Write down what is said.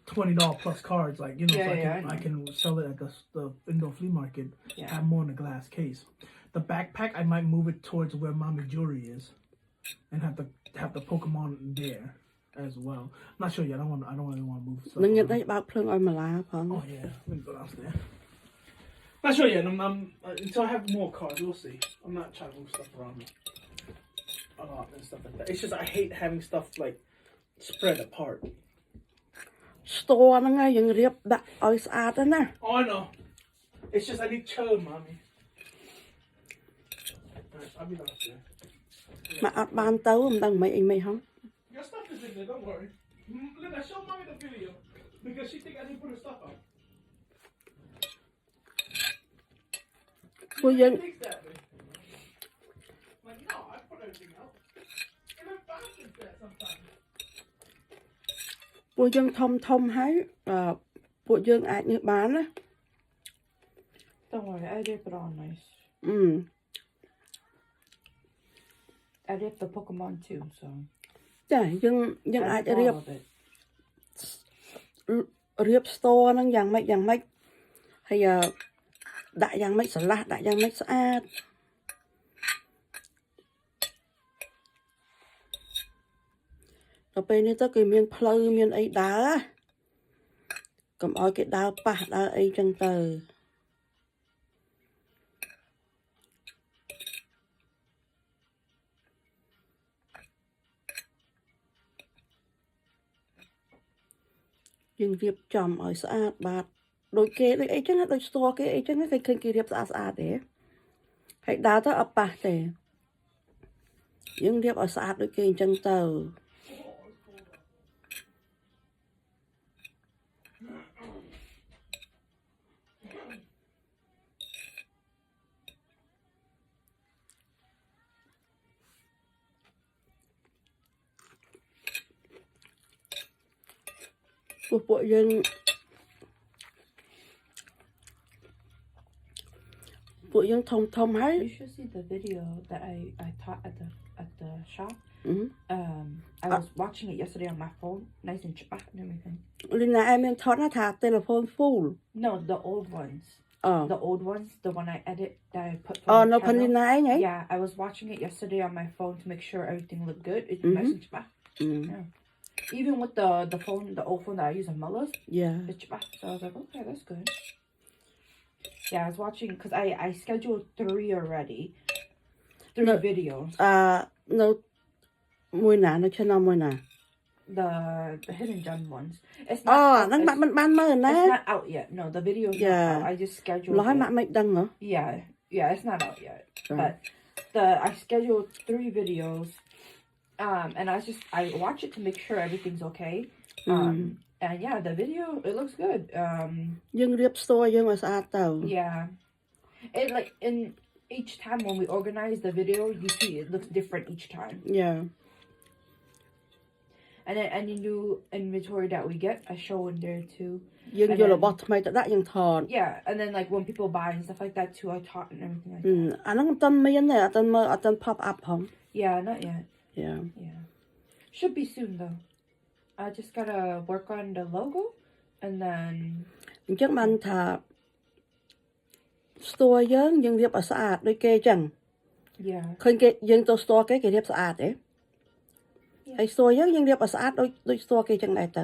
$20 plus cards, like you know, Yeah, so yeah, I can sell it at the indoor flea market. Yeah. Have more in a glass case. The backpack, I might move it towards where Mommy Jewelry is, and have the Pokemon there as well. I'm not sure yet. I don't really want to move stuff. នឹងញ៉ាំ around. ដៃបើកភ្លើងឲ្យម្លាផង Oh yeah, let me go downstairs. Not sure yet. Until I have more cards, we'll see. I'm not trying to move stuff around a lot and stuff like that. It's just I hate having stuff like spread apart. ស្ទ័រហ្នឹងហើយយើងរៀបដាក់ឲ្យស្អាតទៅណា Oh, I know. It's just I need chill, mommy. Alright, I'll be downstairs. មកអត់បានទៅមិនដឹងមិនអីមិនហង Your stuff is in there. Don't worry. Linda, show mommy the video because she think I didn't put her stuff out. ពួកយើង She thinks that way. Like no, I put everything out. And I'm fine with that sometimes. ពួកយើងធំហើយពួកយើងអាចញើសបានណា Don't worry, I did it all nice. អឺ I did the Pokemon too, so. ចាយើងអាច I did រៀប all of it. រៀបស្ទ័រហ្នឹងយ៉ាងម៉េចហើយដាក់យ៉ាងម៉េចស្រឡះដាក់យ៉ាងម៉េចស្អាតដល់ពេលនេះទៅគេមានផ្លូវមានអីដើរកុំឲ្យគេដើរប៉ះដើរអីចឹងទៅយើងរៀបចំឲ្យស្អាតបាទដូចគេដូចអីចឹងដូចស្ទ័រគេអីចឹងគេឃើញគេរៀបស្អាតទេហើយដើរទៅអត់ប៉ះទេយើងរៀបឲ្យស្អាតដូចគេអញ្ចឹងទៅ ពួកយើងធំហើយ You should see the video that I taught at the shop. I was watching it yesterday on my phone, nice andច្បាស់ and everything. លីណាឯងមានថតណាថា telephone full No, the old ones. The old ones, the one I edit that I put. នៅផងលីណាឯងហ៎ Yeah, I was watching it yesterday on my phone to make sure everything looked good. It's nice andច្បាស់. Yeah. Even with the phone, the old phone that I use on Mullah's, yeah it'sច្បាស់. So I was like, okay, that's good. Yeah, I was watching because I scheduled 3 already. 3 videos. នៅមួយណានៅ channel មួយណា The hidden gem ones. It's អូ not. ហ្នឹងមិនបានមើលណា It's not out yet. No, the video is not out. I just scheduled. ឡើយម៉ាក់មិនដឹងហ៎ Yeah, it's not out yet. But I scheduled 3 videos. And I watch it to make sure everything's okay. And yeah, the video it looks good. យើងរៀបស្ទ័រយើងឲ្យស្អាតទៅ Yeah. It like in each time when we organize the video, you see it looks different each time. yeah And then any new inventory that we get, I show in there too. យើងយករបស់ថ្មីទៅដាក់យើងថត Yeah, and then like when people buy and stuff like that too, I taught and everything like that. អាហ្នឹងមិនទាន់មានទេអត់ទាន់មើលអត់ទាន់ pop up ផង Yeah, not yet. yeah Yeah. Should be soon though. I just gotta work on the logo and then អញ្ចឹងបានថាស្ទ័រយើងរៀបឲ្យស្អាតដូចគេអញ្ចឹង yeah. ឃើញគេយើងទៅស្ទ័រគេរៀបស្អាតទេហើយស្ទ័រយើងរៀបឲ្យស្អាតដូចស្ទ័រគេអញ្ចឹងដែរទៅ